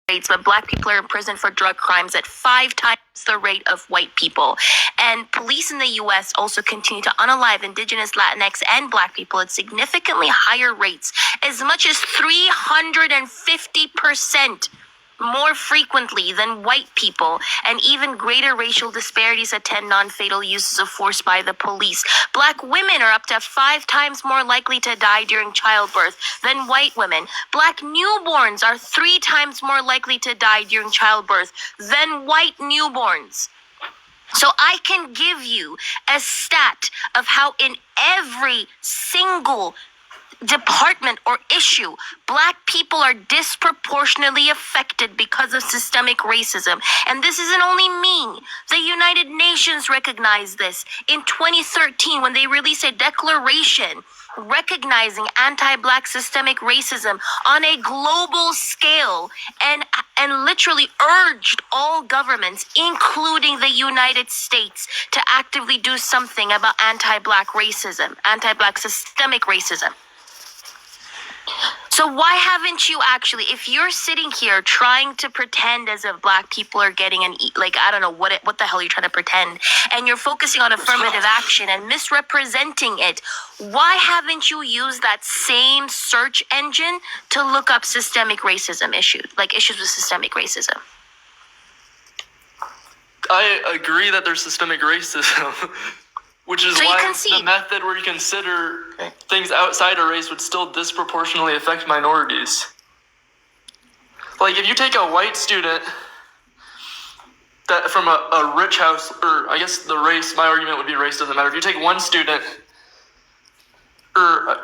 rates, but black people are in prison for drug crimes at 5 times the rate of white people. And police in the U.S. also continue to unalive Indigenous, Latinx, and black people at significantly higher rates, as much as 350% more frequently than white people, and even greater racial disparities attend non-fatal uses of force by the police. Black women are up to 5 times more likely to die during childbirth than white women. Black newborns are 3 times more likely to die during childbirth than white newborns. So I can give you a stat of how in every single department or issue, black people are disproportionately affected because of systemic racism. And this isn't only me. The United Nations recognized this in 2013 when they released a declaration recognizing anti-black systemic racism on a global scale, and literally urged all governments, including the United States, to actively do something about anti-black racism, anti-black systemic racism. So why haven't you actually, if you're sitting here trying to pretend as if black people are getting I don't know what the hell you're trying to pretend, and you're focusing on affirmative action and misrepresenting it, why haven't you used that same search engine to look up systemic racism issues with systemic racism? I agree that there's systemic racism. Which is why the method where you consider things outside of race would still disproportionately affect minorities. Like, if you take a white student that from a rich house, or I guess the race, my argument would be race doesn't matter. If you take one student, if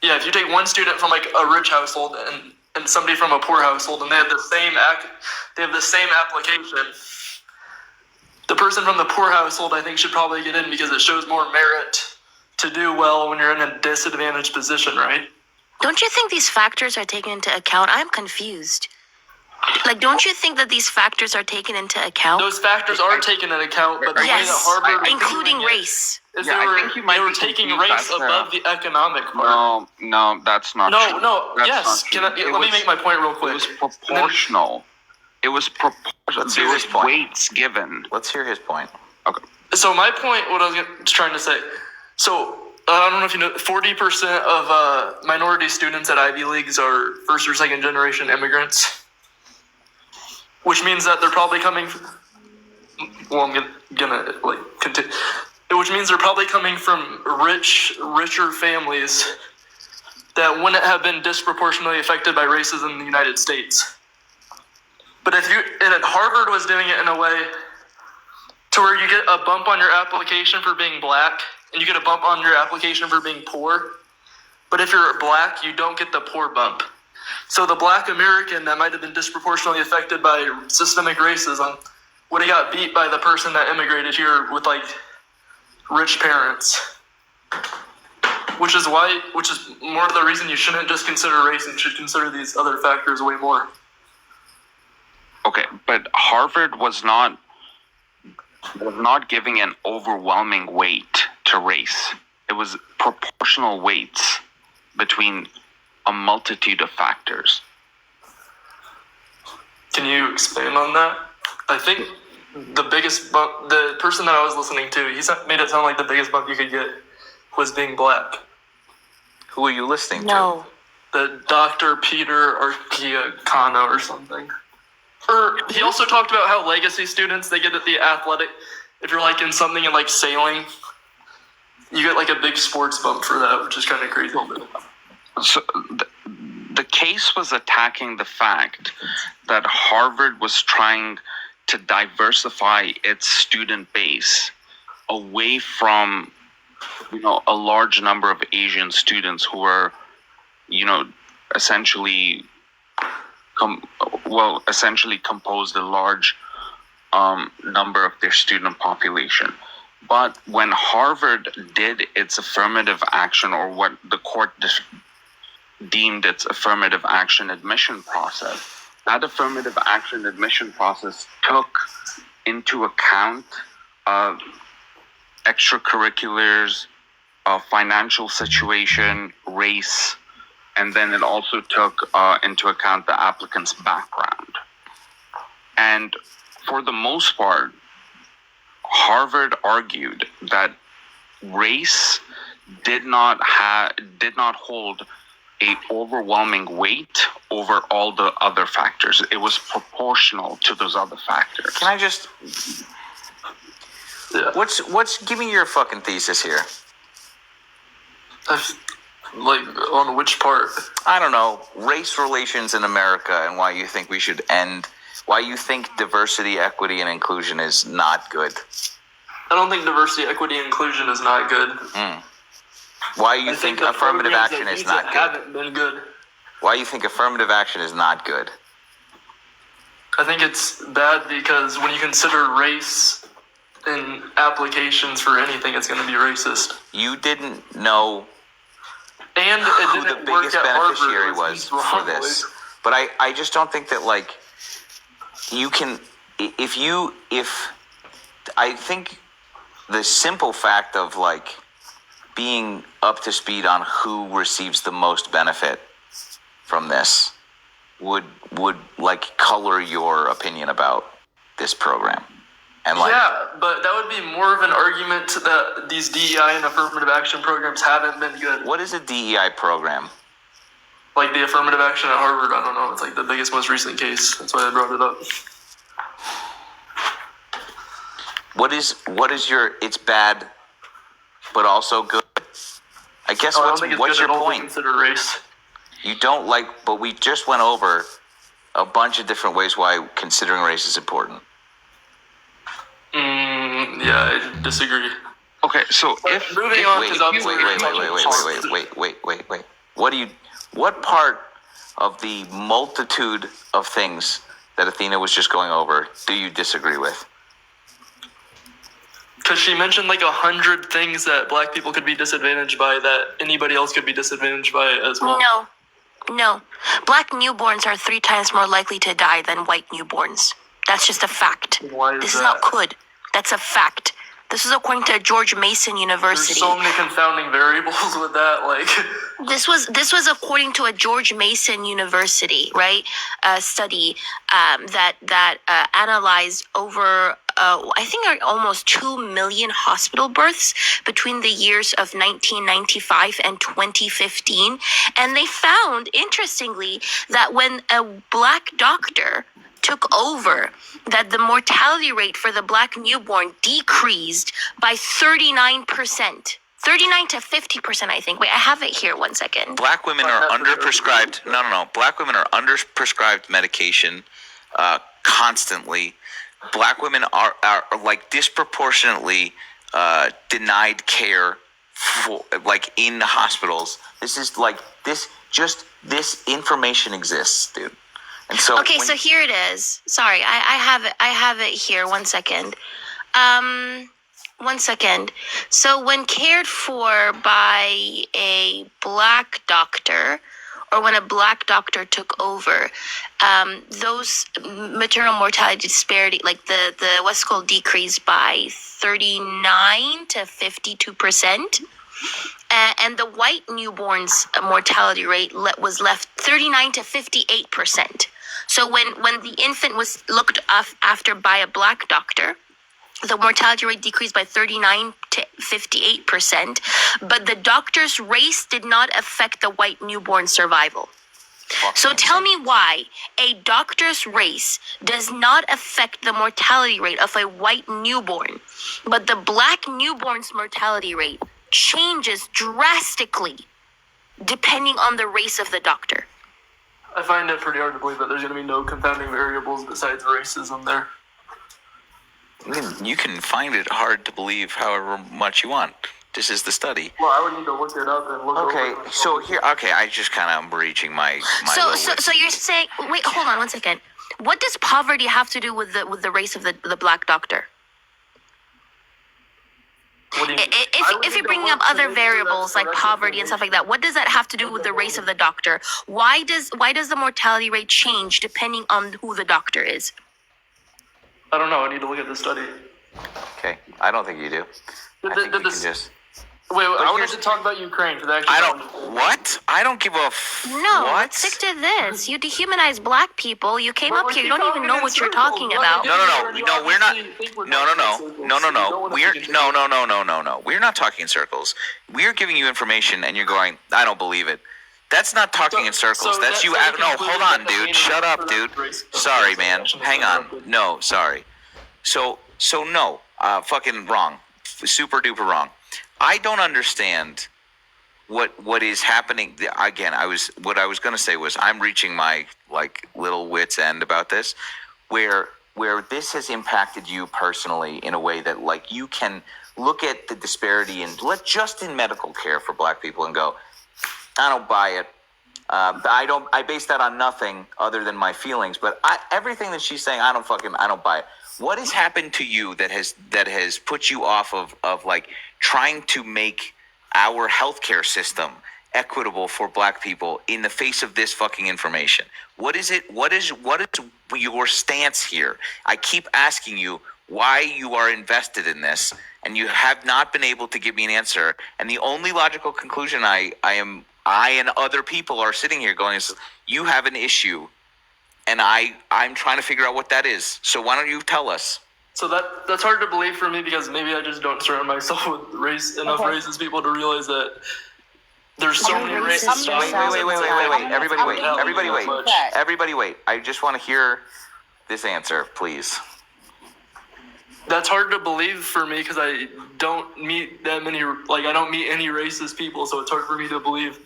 you take one student from like a rich household and somebody from a poor household, and they have the same application, the person from the poor household, I think, should probably get in because it shows more merit to do well when you're in a disadvantaged position, right? Don't you think these factors are taken into account? I'm confused. Don't you think that these factors are taken into account? Those factors are taken into account, but the way that Harvard including race. Is they were taking race above the economic part. No, that's not true. Yes. Let me make my point real quick. It was proportional. It was proportional. There was weights given. Let's hear his point. Okay. So my point, what I was trying to say, so I don't know if you know, 40% of minority students at Ivy Leagues are first or second generation immigrants, which means that they're probably coming from, continue. Which means they're probably coming from richer families that wouldn't have been disproportionately affected by racism in the United States. But Harvard was doing it in a way to where you get a bump on your application for being black, and you get a bump on your application for being poor. But if you're black, you don't get the poor bump. So the black American that might have been disproportionately affected by systemic racism would have got beat by the person that immigrated here with rich parents. Which is more of the reason you shouldn't just consider race and should consider these other factors way more. Okay, but Harvard was not giving an overwhelming weight to race. It was proportional weights between a multitude of factors. Can you expand on that? I think the biggest bump, the person that I was listening to, he made it sound like the biggest bump you could get was being black. Who are you listening to? No. The Dr. Peter Archiacano or something. Or he also talked about how legacy students, they get at the athletic, if you're in something in sailing, you get a big sports bump for that, which is kind of crazy. So the case was attacking the fact that Harvard was trying to diversify its student base away from, a large number of Asian students who were, essentially composed a large number of their student population. But when Harvard did its affirmative action, or what the court deemed its affirmative action admission process, that affirmative action admission process took into account extracurriculars, financial situation, race, and then it also took into account the applicant's background. And for the most part, Harvard argued that race did not hold a overwhelming weight over all the other factors. It was proportional to those other factors. Can I just? Yeah. Give me your fucking thesis here. Like, on which part? I don't know, race relations in America and why you think we should end, why you think diversity, equity, and inclusion is not good. I don't think diversity, equity, and inclusion is not good. Why you I think the affirmative programs action that is use not it good? haven't been good. Why you think affirmative action is not good? I think it's bad because when you consider race in applications for anything, it's going to be racist. You didn't know And it who the didn't work biggest at Harvard. beneficiary It was used for wrongly. this. But I just don't think that, like, you can, I think the simple fact of, like, being up to speed on who receives the most benefit from this would like color your opinion about this program. And like, Yeah, but that would be more of an argument that these DEI and affirmative action programs haven't been good. what is a DEI program? Like the affirmative action at Harvard, I don't know. It's like the biggest, most recent case. That's why I brought it up. What is your, it's bad, but also good? I guess I don't think it's what's good your at all to point? consider race. You don't like, but we just went over a bunch of different ways why considering race is important. Yeah, I disagree. Okay, so But if moving on, Wait, because obviously we're wait. What part of the multitude of things that Athena was just going over do you disagree with? Because she mentioned like 100 things that black people could be disadvantaged by that anybody else could be disadvantaged by as well. No. Black newborns are 3 times more likely to die than white newborns. That's just a fact. Why is This that? is not could. That's a fact. This is according to George Mason There's University. so many confounding variables with that. Like, This was according to a George Mason University, right? Study that analyzed over I think almost 2 million hospital births between the years of 1995 and 2015, and they found, interestingly, that when a black doctor took over, that the mortality rate for the black newborn decreased by 39%. 39 to 50%, I think. Wait, I have it here. 1 second. Black women are underprescribed. No. Black women are underprescribed medication constantly. Black women are like disproportionately denied care for, like, in hospitals. This is like this information exists, dude. And so Okay, so here it is. Sorry, I have it here. 1 second. 1 second. So when cared for by a black doctor, or when a black doctor took over, those maternal mortality disparity, like the what's called, decreased by 39 to 52%. And the white newborns mortality rate was left 39 to 58%. So when the infant was looked after by a black doctor, the mortality rate decreased by 39 to 58%, but the doctor's race did not affect the white newborn survival. So tell me why a doctor's race does not affect the mortality rate of a white newborn, but the black newborn's mortality rate changes drastically depending on the race of the doctor. I find it pretty hard to believe that there's going to be no confounding variables besides racism there. you can find it hard to believe however much you want. This is the study. Well, I would need to look it up and look Okay, over it. so here, I just kind of am reaching my So you're saying, wait, hold on 1 second. What does poverty have to do with the race of the black doctor? What do you mean? If you're bringing up other variables like poverty and stuff like that, what does that have to do with the race of the doctor? Why does the mortality rate change depending on who the doctor is? I don't know. I need to look at the study. Okay, I don't think you do. I think Did you can this- just. Wait, I wanted here's- to talk about Ukraine for the I don't. What? I don't give a. No, What? let's stick to this. You dehumanize black people. You came up We're here. You don't keep even talking know in what you're circles. talking Like, about. No, we're not. obviously think we're No. talking in circles, so you don't want us to continue. No. We're not talking in circles. We're giving you information, and you're going, I don't believe it. That's not talking in circles. So That's that's you. like No, concluding hold on, that the main dude. Shut up, reason dude. for race- Sorry, man. discrimination is Hang on. interrupted. No, sorry. So no. Fucking wrong. Super duper wrong. I don't understand what is happening. Again, what I was gonna say was I'm reaching my like little wit's end about this, where this has impacted you personally in a way that like you can look at the disparity just in medical care for black people and go, I don't buy it. I base that on nothing other than my feelings. But everything that she's saying, I don't buy it. What has happened to you that has put you off of like trying to make our healthcare system equitable for black people in the face of this fucking information? What is it? What is your stance here? I keep asking you why you are invested in this, and you have not been able to give me an answer. And the only logical conclusion I and other people are sitting here going is you have an issue, and I'm trying to figure out what that is. So why don't you tell us? So that's hard to believe for me because maybe I just don't surround myself with enough racist people to realize that there's so many racist Wait, Wait. Everybody wait. I just want to hear this answer, please. That's hard to believe for me because I don't meet that many, like I don't meet any racist people, so it's hard for me to believe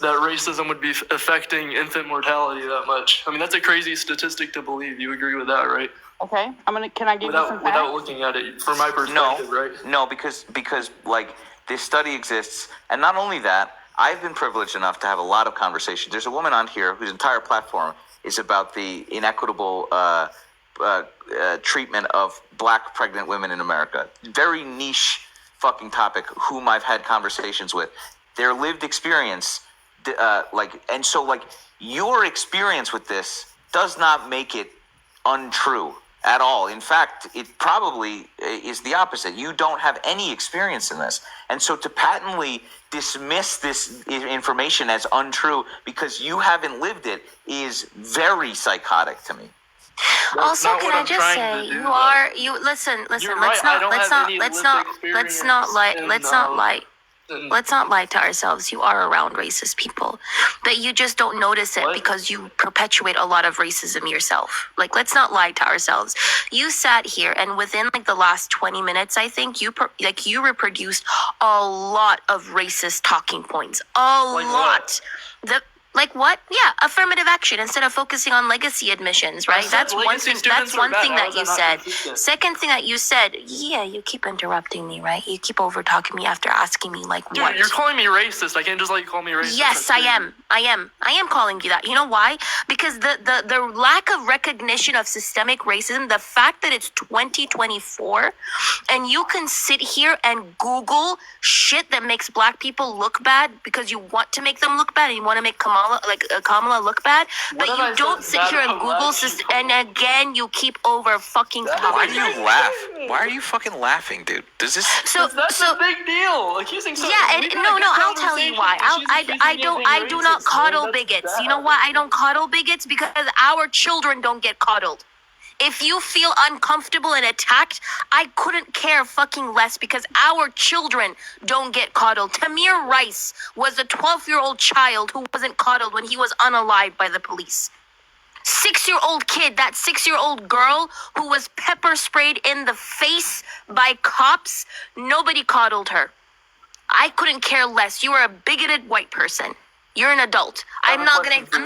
that racism would be affecting infant mortality that much. I mean, that's a crazy statistic to believe. You agree with that, right? Okay, can I give you some Without facts? looking at it from my perspective, right? No, because like this study exists, and not only that, I've been privileged enough to have a lot of conversations. There's a woman on here whose entire platform is about the inequitable treatment of black pregnant women in America. Very niche fucking topic. Whom I've had conversations with, their lived experience, and so your experience with this does not make it untrue at all. In fact, it probably is the opposite. You don't have any experience in this. And so to patently dismiss this information as untrue because you haven't lived it is very psychotic to me. Also, not can what I I'm just trying say to do, you though. are you listen. You're Let's right, I not don't let's have not any let's lived not experience let's not lie. and- Let's not lie to ourselves. You are around racist people, but you just don't notice it What? because you perpetuate a lot of racism yourself. Like, let's not lie to ourselves. You sat here, and within the last 20 minutes, I think you reproduced a lot of racist talking points. Like Lot. Like what? Yeah, affirmative action instead of focusing on legacy admissions, right? said That's one legacy thing. students That's are one bad. thing How that is you that not said. consistent? Second thing that you said. Yeah, you keep interrupting me, right? You keep over talking me after asking me what. Dude, you're calling me racist. I can't just let you call me racist. Yes, That's I crazy. am. I am calling you that. You know why? Because the lack of recognition of systemic racism, the fact that it's 2024 and you can sit here and Google shit that makes black people look bad because you want to make them look bad and you want to make Kamala look bad, but What have I you don't said sit bad here and about Google black system, people? and again you keep over fucking Why talking. do you laugh? Why are you fucking laughing, dude? Does this? That's a big deal. Accusing someone. Yeah, we've had a no, good I'll tell you conversation. why. She's accusing I me of being do not racist, coddle man. That's bigots. bad. You know why I don't coddle bigots? Because our children don't get coddled. If you feel uncomfortable and attacked, I couldn't care fucking less because our children don't get coddled. Tamir Rice was a 12-year-old child who wasn't coddled when he was unalived by the police. 6-year-old kid, that 6-year-old girl who was pepper sprayed in the face by cops, nobody coddled her. I couldn't care less. You are a bigoted white person. You're an adult. I'm not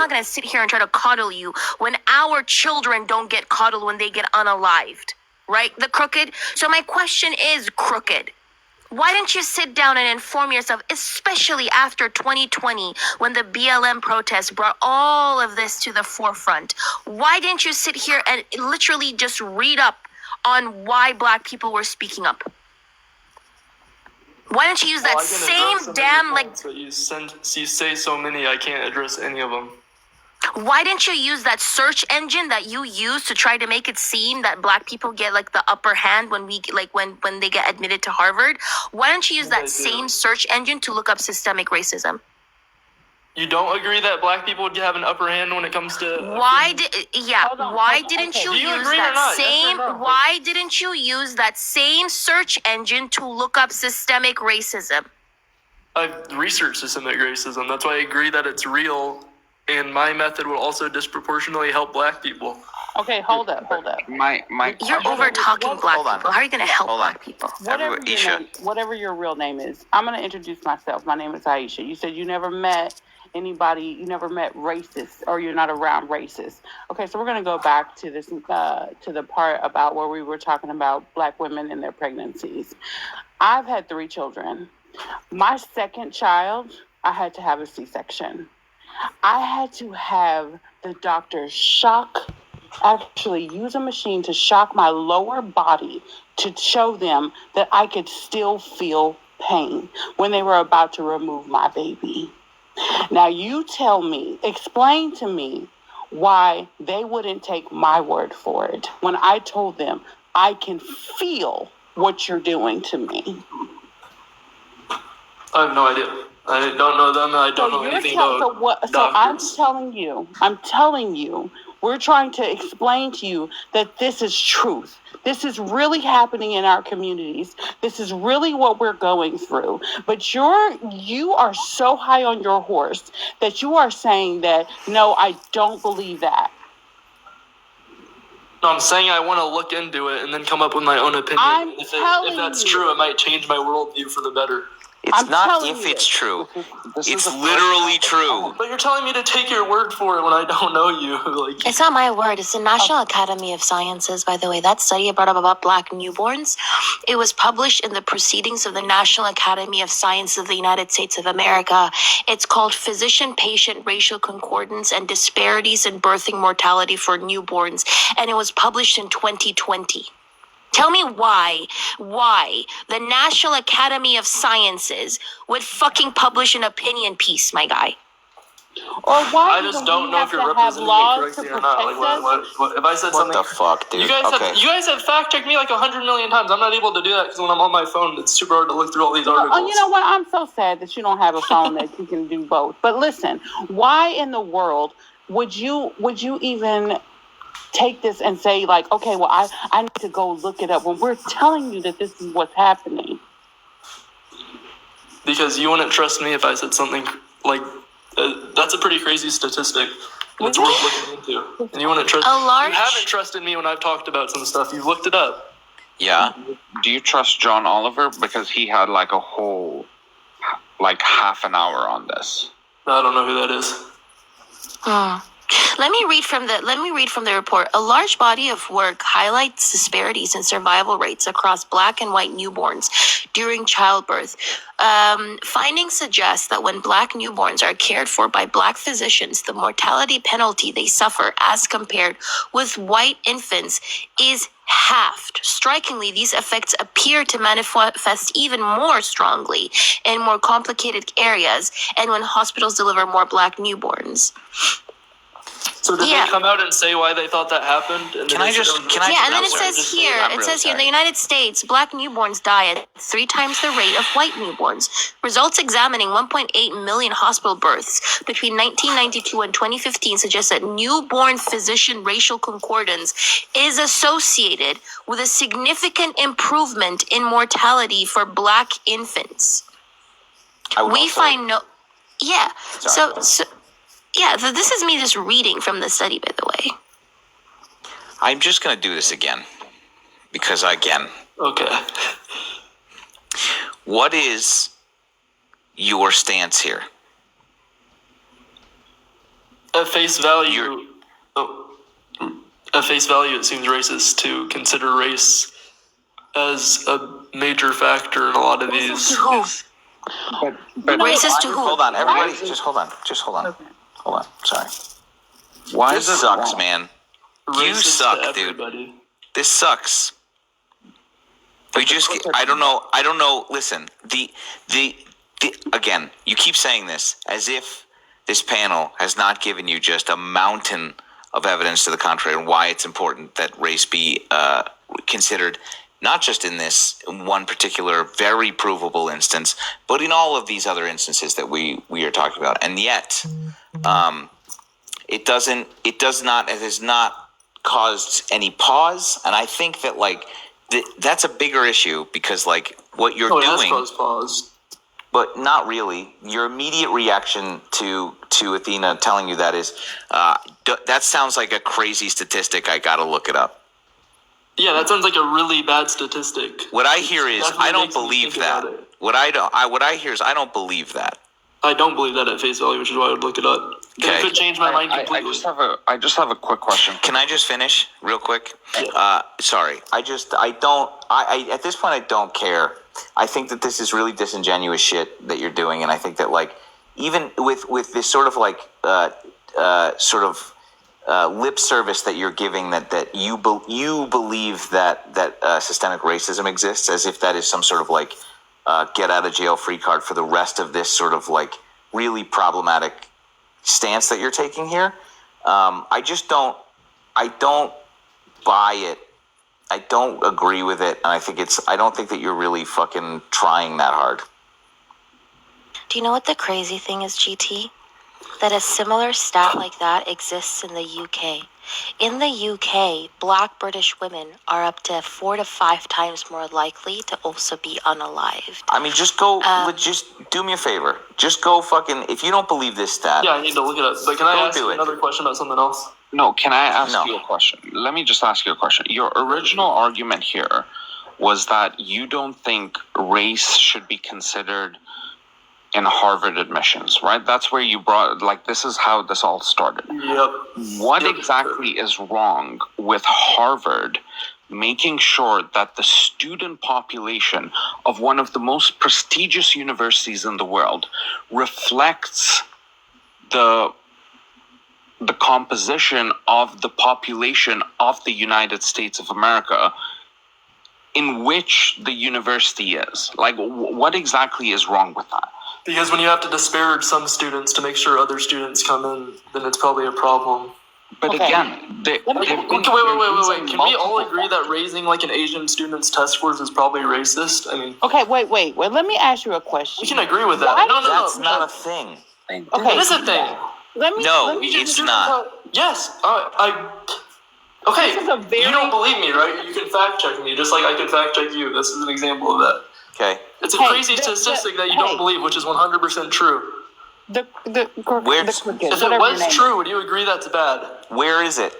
gonna sit here and try to coddle you when our children don't get coddled when they get unalived. Right? The crooked. So my question is, crooked, why didn't you sit down and inform yourself, especially after 2020 when the BLM protests brought all of this to the forefront? Why didn't you sit here and literally just read up on why black people were speaking up? Why don't you use that Well, I can address same some of damn your like points, but you say so many, I can't address any of them. Why didn't you use that search engine that you use to try to make it seem that black people get like the upper hand when when they get admitted to Harvard? Why don't you use that same search engine to look up systemic racism? You don't agree that black people would have an upper hand when it comes to Why Hold on, didn't okay. you Do you use agree or that not? Yes or same no? why didn't you use that same search engine to look up systemic racism? I've researched systemic racism. That's why I agree that it's real, and my method will also disproportionately help black people. Okay, hold up. My You're question- over talking black Hold on. people. How are you gonna help Hold on. black people? Whatever your real name is, I'm gonna introduce myself. My name is Aisha. You said you never met anybody, you never met racists, or you're not around racists. Okay, so we're gonna go back to this to the part about where we were talking about black women and their pregnancies. I've had 3 children. My second child, I had to have a C-section. I had to have the doctor actually use a machine to shock my lower body to show them that I could still feel pain when they were about to remove my baby. Now you explain to me why they wouldn't take my word for it when I told them I can feel what you're doing to me. I have no idea. I don't know them. I don't know anything about doctors. I'm telling you, we're trying to explain to you that this is truth. This is really happening in our communities. This is really what we're going through. But you are so high on your horse that you are saying that, no, I don't believe that. No, I'm saying I want to look into it and then come up with my own opinion. If that's true, it might change my worldview for the better. It's not if it's true. It's literally true. But you're telling me to take your word for it when I don't know you. Like, It's not my word. It's the National Academy of Sciences, by the way. That study I brought up about black newborns, it was published in the Proceedings of the National Academy of Sciences of the United States of America. It's called Physician-Patient Racial Concordance and Disparities in Birthing Mortality for Newborns, and it was published in 2020. Tell me why the National Academy of Sciences would fucking publish an opinion piece, my guy. Or why I just don't know if you're representing me correctly or not. Like, what if I said something? What the fuck, dude? You guys have fact checked me like 100 million times. I'm not able to do that because when I'm on my phone, it's super hard to look through all these articles. Oh, you know what? I'm so sad that you don't have a phone that you can do both. But listen, why in the world would you even take this and say, like, okay, well, I need to go look it up when we're telling you that this is what's happening? Because you wouldn't trust me if I said something like, that's a pretty crazy statistic. And it's worth looking into. And you wouldn't trust A large- You haven't trusted me when I've talked about some stuff. You've looked it up. Yeah. Do you trust John Oliver? Because he had like a whole, like half an hour on this. I don't know who that is. Let me read from the report. A large body of work highlights disparities in survival rates across black and white newborns during childbirth. Findings suggest that when black newborns are cared for by black physicians, the mortality penalty they suffer as compared with white infants is halved. Strikingly, these effects appear to manifest even more strongly in more complicated areas and when hospitals deliver more black newborns. So did they come out and say why they thought that happened? And And then it says here, in the United States, black newborns die at 3 times the rate of white newborns. Results examining 1.8 million hospital births between 1992 and 2015 suggest that newborn physician racial concordance is associated with a significant improvement in mortality for black infants. This is me just reading from the study, by the way. I'm just going to do this again. Because, again, Okay. what is your stance here? At face value, it seems racist to consider race as a major factor in a lot of these. But Racist to who? Hold on, everybody. Just hold on. Okay. Hold on. Sorry. why This is it sucks, wrong? man. You Racist suck, to dude. everybody. This sucks. I don't know. Listen, the again, you keep saying this as if this panel has not given you just a mountain of evidence to the contrary and why it's important that race be considered, not just in this one particular very provable instance, but in all of these other instances that we are talking about. And yet, it has not caused any pause. And I think that like that's a bigger issue because like what you're It has doing, caused pause. but not really. Your immediate reaction to Athena telling you that is, that sounds like a crazy statistic. I got to look it up. Yeah, that sounds like a really bad statistic. What I hear is Definitely I don't makes me believe think that. about it. What I hear is I don't believe that. I don't believe that at face value, which is why I would look it up. Okay. It could change my mind I completely. I just have a quick question. Can I just finish real quick? Yeah. Sorry. I at this point I don't care. I think that this is really disingenuous shit that you're doing, and I think that like even with this sort of like lip service that you're giving that you believe that systemic racism exists, as if that is some sort of like get out of jail free card for the rest of this sort of like really problematic stance that you're taking here. I don't buy it. I don't agree with it, and I don't think that you're really fucking trying that hard. Do you know what the crazy thing is, GT? That a similar stat like that exists in the UK. In the UK, Black British women are up to 4 to 5 times more likely to also be unalived. I mean, just go. Just do me a favor. Just go fucking. If you don't believe this stat, Yeah, I need to look it up. But can I Don't ask do you it. another question about something else? No, can I ask No. you a question? Let me just ask you a question. Your original argument here was that you don't think race should be considered in Harvard admissions, right? That's where you brought, like, this is how this all started. Yep. What Yep. exactly is wrong with Harvard making sure that the student population of one of the most prestigious universities in the world reflects the composition of the population of the United States of America in which the university is? Like, what exactly is wrong with that? Because when you have to disparage some students to make sure other students come in, then it's probably a problem. But Okay. again, Okay, wait. Can we all agree that raising like an Asian student's test scores is probably racist? I mean, Okay, wait. Let me ask you a question. we can agree with that. Why- No. that's not a thing. Okay, It is a thing. let me. No, let me it's not. Yes. Okay. This is a very- You don't believe me, right? You can fact check me, just like I can fact check you. This is an example of that. Okay. It's a Hey, crazy statistic that you don't hey. believe, which is 100% true. the Where's- cricket, If it whatever was your name true, would you agree that's bad? Where is it?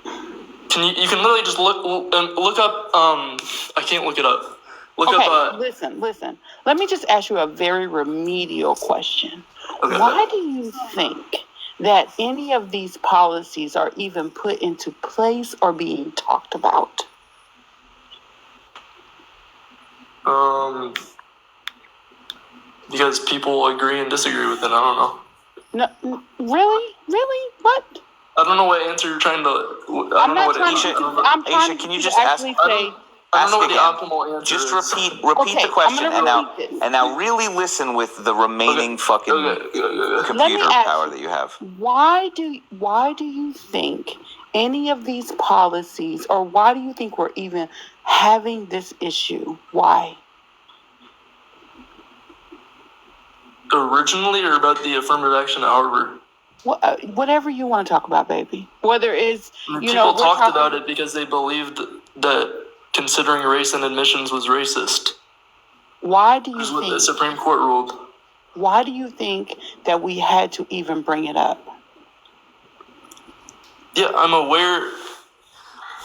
You can literally just look up. I can't look it up. Look Okay, up. listen. Let me just ask you a very remedial question. Okay. Why do you think that any of these policies are even put into place or being talked about? Because people agree and disagree with it. I don't know. No, really? What? I don't know what answer you're trying to. I don't I'm know not what trying answer. to. I don't know. I'm trying Aisha, to can you just ask- actually I say. don't know what the Ask optimal answer Just is. repeat Okay, the question, I'm and gonna now repeat this. and now really listen with the remaining fucking Okay. Let me computer ask power you. that you have. Why do you think any of these policies, or why do you think we're even having this issue? Why? Originally, or about the affirmative action at Harvard? Whatever you want to talk about, baby. Whether it's People talked about it because they believed that considering race in admissions was racist. Why do you Is what the think? Supreme Court ruled. Why do you think that we had to even bring it up? Yeah, I'm aware.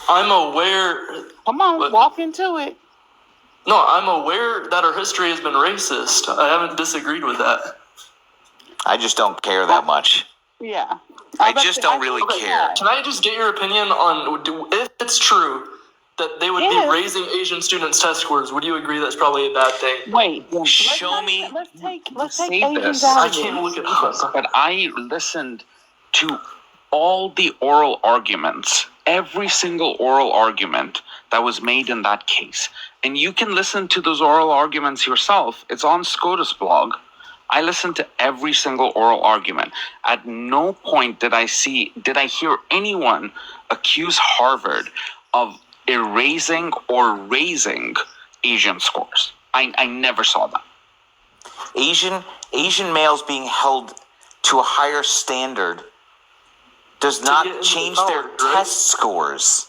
Come on, What? walk into it. No, I'm aware that our history has been racist. I haven't disagreed with that. I just don't care that much. Yeah. I just don't really Okay, care. Can I just get your opinion on if it's true that they would Yes. be raising Asian students' test scores? Would you agree that's probably a bad thing? Wait. Show me. Let's take say Asians this. out I of can't it. look it up. But I listened to all the oral arguments, every single oral argument that was made in that case. And you can listen to those oral arguments yourself. It's on SCOTUS blog. I listened to every single oral argument. At no point did I hear anyone accuse Harvard of erasing or raising Asian scores. I never saw that. Asian males being held to a higher standard does get not into change college, their right? test scores.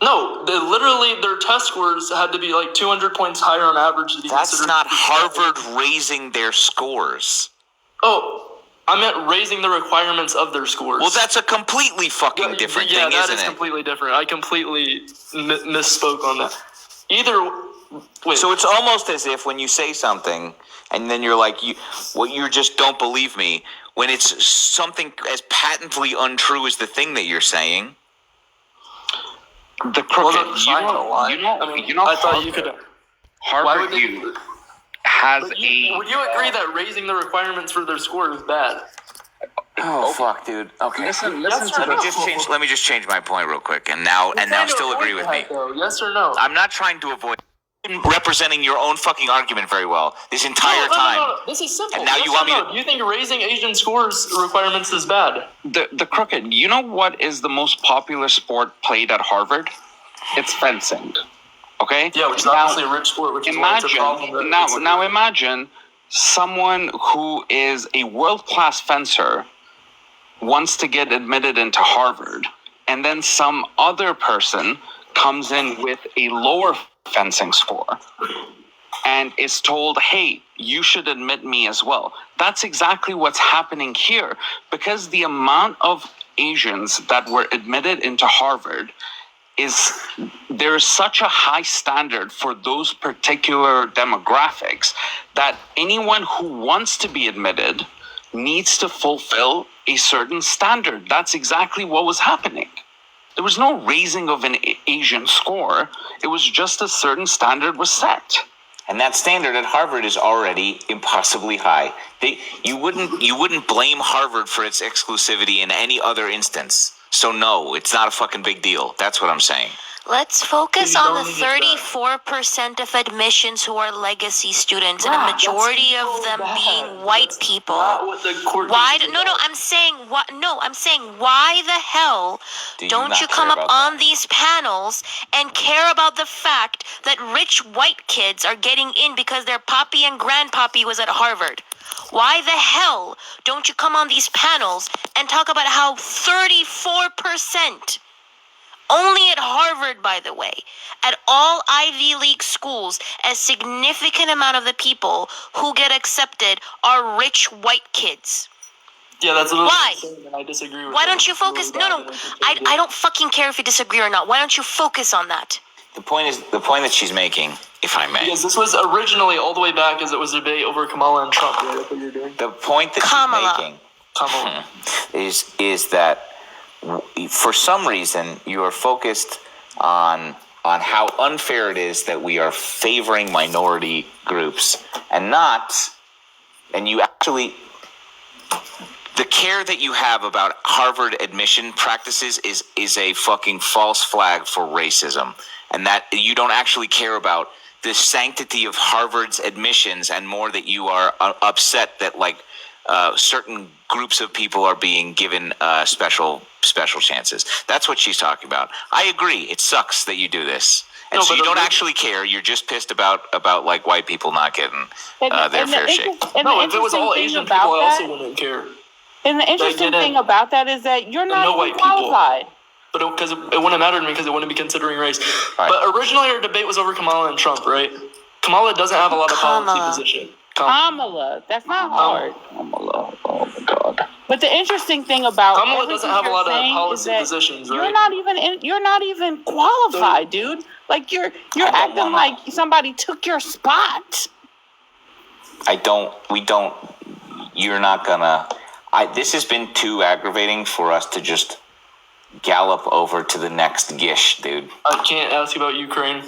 No, literally their test scores had to be like 200 points higher on average to be That's considered. not Harvard raising their scores. Oh, I meant raising the requirements of their scores. Well, that's a completely fucking different yeah, thing, that isn't is it? completely different. I completely misspoke on that. Wait. So it's almost as if when you say something and then you're like, you just don't believe me, when it's something as patently untrue as the thing that you're saying. The crooked. I thought you could. Why Harvard would they? U has Would you agree that raising the requirements for their score is bad? Oh fuck, dude. Okay. Listen Yes to or this. Let me just change my point real quick, and now still agree with me. Yes or no? I'm not trying to avoid representing your own fucking argument very well this entire No. time. This is simple. And now Yes you want or me no? to- Do you think raising Asian scores requirements is bad? The crooked. You know what is the most popular sport played at Harvard? It's fencing. Okay. Yeah, which is Now, obviously a rich sport, which is why it's a problem. Now imagine someone who is a world-class fencer wants to get admitted into Harvard, and then some other person comes in with a lower fencing score and is told, hey, you should admit me as well. That's exactly what's happening here, because the amount of Asians that were admitted into Harvard there is such a high standard for those particular demographics that anyone who wants to be admitted needs to fulfill a certain standard. That's exactly what was happening. There was no raising of an Asian score. It was just a certain standard was set. And that standard at Harvard is already impossibly high. You wouldn't blame Harvard for its exclusivity in any other instance. So no, it's not a fucking big deal. That's what I'm saying. Let's focus You on don't the need that. 34% of admissions who are legacy students, and Yeah, a majority that's of so them bad. being white That's people. not what the court Why? cases No, about. I'm saying what? No, I'm saying why the hell Do you don't not you come care up about on these panels and care about the fact that rich white kids are getting in because their poppy and grandpoppy was at Harvard? Why the hell don't you come on these panels and talk about how 34%, only at Harvard, by the way, at all Ivy League schools, a significant amount of the people who get accepted are rich white kids? Yeah, that's literally Why? insane, and I disagree with Why that. don't you It's really focus? bad, No, and I don't fucking care if you disagree or not. Why don't you focus on that? The point that she's making, if I may. Because this was originally all the way back as it was a debate over Kamala and Trump, right? That's what you're doing. The point that Kamala. she's making Kamala. is that for some reason you are focused on how unfair it is that we are favoring minority groups and you actually, the care that you have about Harvard admission practices is a fucking false flag for racism, and that you don't actually care about the sanctity of Harvard's admissions, and more that you are upset that certain groups of people are being given special chances. That's what she's talking about. I agree. It sucks that you do this. And No, so but you don't the- actually care. You're just pissed about like white people not getting their fair shake. No, if it was all Asian people, I also wouldn't care. And the interesting thing about that is that you're not no even white people. qualified. But because it wouldn't matter to me because it wouldn't be considering race. Right. But originally our debate was over Kamala and Trump, right? Kamala doesn't have a lot of Kamala. policy position. Kamala, that's not hard. Kamala, oh my God. But the interesting thing about Kamala everything doesn't have a you're lot of saying is policy that positions, right? you're not even qualified, dude. Like you're acting like somebody took your spot. You're not gonna, this has been too aggravating for us to just gallop over to the next gish, dude. I can't ask about Ukraine.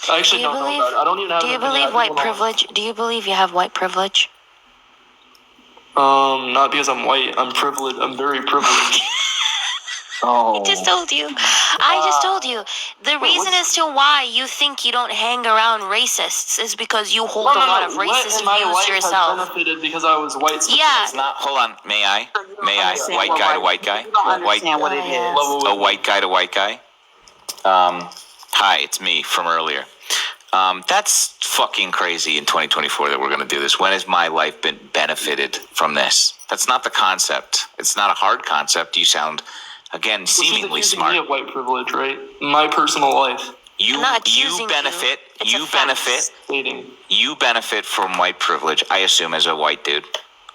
I actually Do you don't know believe- about it. I don't even have Do you an opinion. believe I white don't know. privilege? Do you believe you have white privilege? Not because I'm white. I'm privileged. I'm very privileged. I just told you. The reason as to why you think you don't hang around racists is because you hold a lot of racist views yourself. Benefited because I was white. Yeah. It's not. Hold on. May I? understand White what guy to white- white guy. You don't White. understand what it is. A white guy to white guy. Hi, it's me from earlier. That's fucking crazy in 2024 that we're going to do this. When has my life been benefited from this? That's not the concept. It's not a hard concept. You sound, again, seemingly She's accusing smart. me of white privilege, right? My personal life. I'm not accusing benefit. It's a You fact. benefit. Stating. You benefit from white privilege. I assume as a white dude,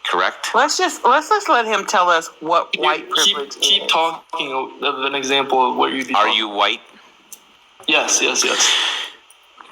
correct? Let's just let him tell us what white privilege Keep is. talking of an example of what you'd be Are talking. you white? Yes.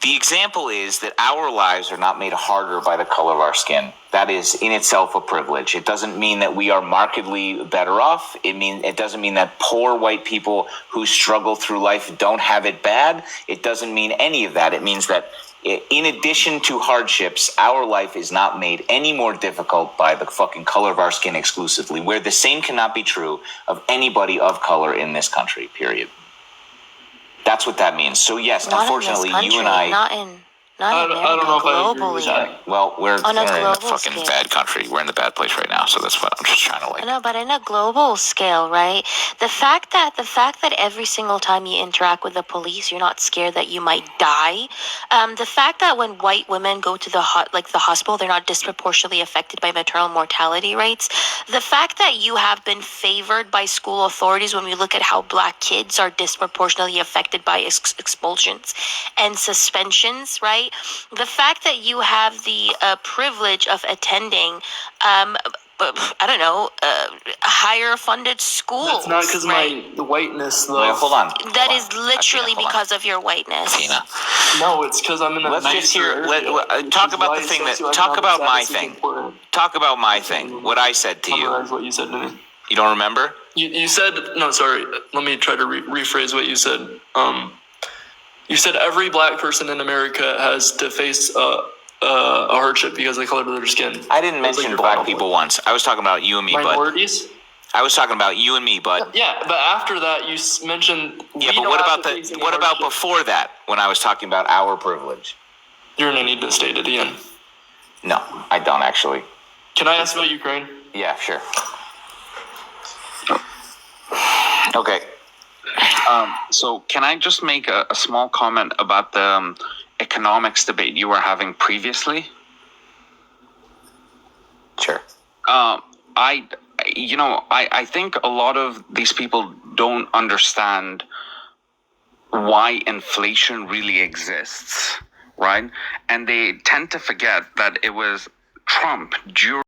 The example is that our lives are not made harder by the color of our skin. That is in itself a privilege. It doesn't mean that we are markedly better off. It doesn't mean that poor white people who struggle through life don't have it bad. It doesn't mean any of that. It means that in addition to hardships, our life is not made any more difficult by the fucking color of our skin exclusively, where the same cannot be true of anybody of color in this country, period. That's what that means. So yes, Not unfortunately, in this country, you and I. not in I America, don't know if I agree with globally. that. Well, we're On a in a global fucking scale. bad country. We're in the bad place right now. So that's what I'm just trying to like. No, but in a global scale, right? The fact that every single time you interact with the police, you're not scared that you might die. The fact that when white women go to the hospital, they're not disproportionately affected by maternal mortality rates. The fact that you have been favored by school authorities when we look at how black kids are disproportionately affected by expulsions and suspensions, right? The fact that you have the privilege of attending higher funded schools. That's not because right? of my whiteness, though. Well, hold on. That Hold is on. literally Athena, hold on. because of your whiteness. Athena. No, it's because I'm in a Let's nicer just hear. area, which Talk is about why the thing that. socioeconomic Talk about my status is thing. important. Talk about my thing. What I said to you. Summarize what you said to me. You don't remember? You said no. Sorry. Let me try to rephrase what you said. You said every black person in America has to face a hardship because of the color of their skin. I didn't That's like mention your black final people point. once. I was talking about you and me, bud. Minorities. I was talking about you and me, bud. Yeah, but after that, you mentioned. Yeah, we but don't what have about to face any what about hardship. before that when I was talking about our privilege? You're gonna need to state it again. No, I don't actually. Can I ask about Ukraine? Yeah, sure. Okay. So can I just make a small comment about the economics debate you were having previously? Sure. I think a lot of these people don't understand why inflation really exists, right? And they tend to forget that it was Trump during